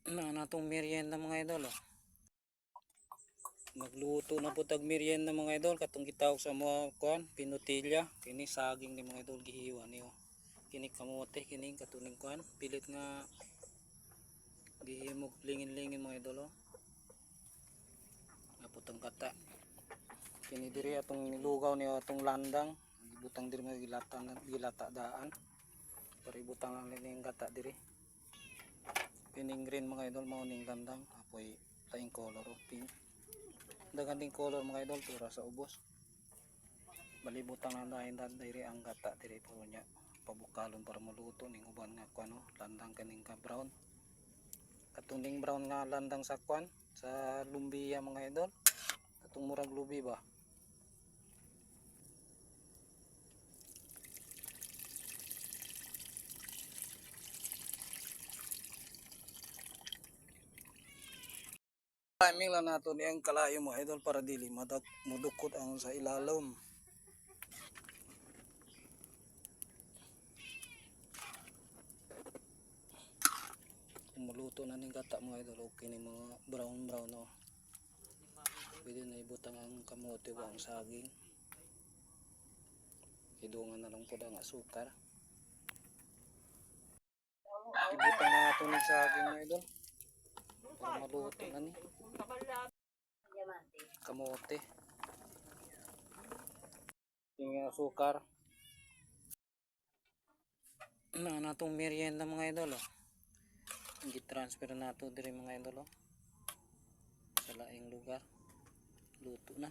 Na natong merienda mga idol oh. Magluto na po tag merienda mga idol katong gitawag sa mga kuan pinutilya kini saging ni mga idol gihiwa niyo. Kini kamote kini katuning kuan pilit nga gihimog lingin-lingin mga idol oh. Naputang kata. Kini diri atong lugaw niyo atong landang ibutang diri mga gilata daan. Para ibutang lang ning kata diri. Kining green mga idol mao ning landang apoy laing color of pink. Dagan ding color mga idol para sa ubos. Balibutang lang dahil diri ang gata diri puro nya pabukalon para maluto ning uban nga kuno landang kaning ka brown. Katong ding brown nga landang sa kuan sa lumbia mga idol. Katong murag lubi ba. Timing lang nato ni ang kalayo mga idol para dili mudukot ang sa ilalom. Maluto na ning gata mga idol okay ni mga brown oh. Pwede na ibutang ang kamote o ang saging. Idungan na lang po ang asukar. Ibutang na nato ning saging mga idol. Para maluto na ni. Kamote. Yung asukar. Na natong merienda mga idol oh. Gi-transfer nato diri mga idol oh. Sa laing lugar. Luto na.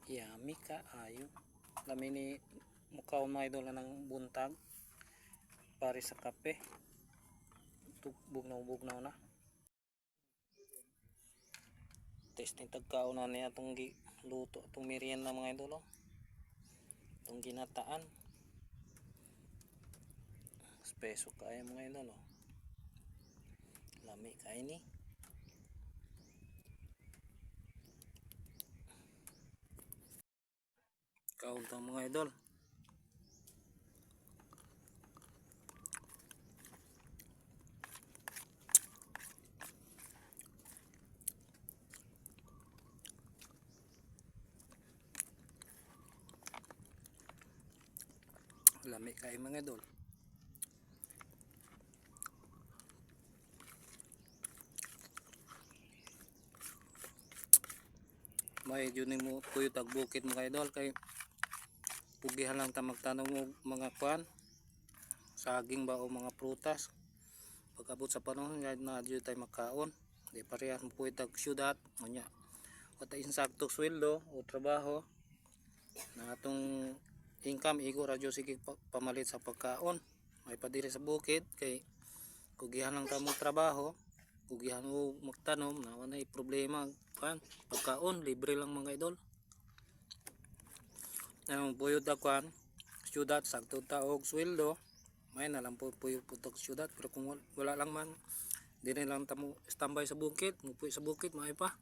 Yummy ka ayo. Lami ni mukaw mga idol ng buntag. Pare sa kape. Bugnaw na. Testing tagkaon na niya itong luto. Itong merienda mga idol oh. Itong ginataan. Espeso kaya mga idol oh. Lami kaya ni. Kaon tang mga idol. Lami kaya mga idol. May yun mo kuyo tagbukit mga idol kay pugihan lang ta magtanong mo mga kwan saging ba o mga prutas pagabot sa panahon nga na dito tayo makaon di parehas mo kuyo tag syudad nya wata insakto sweldo o trabaho na atong income igo radyo sige pamalit sa pagkaon may padiri sa bukid kay kugihan lang ta mo trabaho kugihan mo magtanom na wala problema kan pagkaon libre lang mga idol. Ang puyod akuan syudad sakto taog sweldo may na lang po puyod putok syudad pero kung wala lang man di na lang tamo standby sa bukid mupuy sa bukid may pa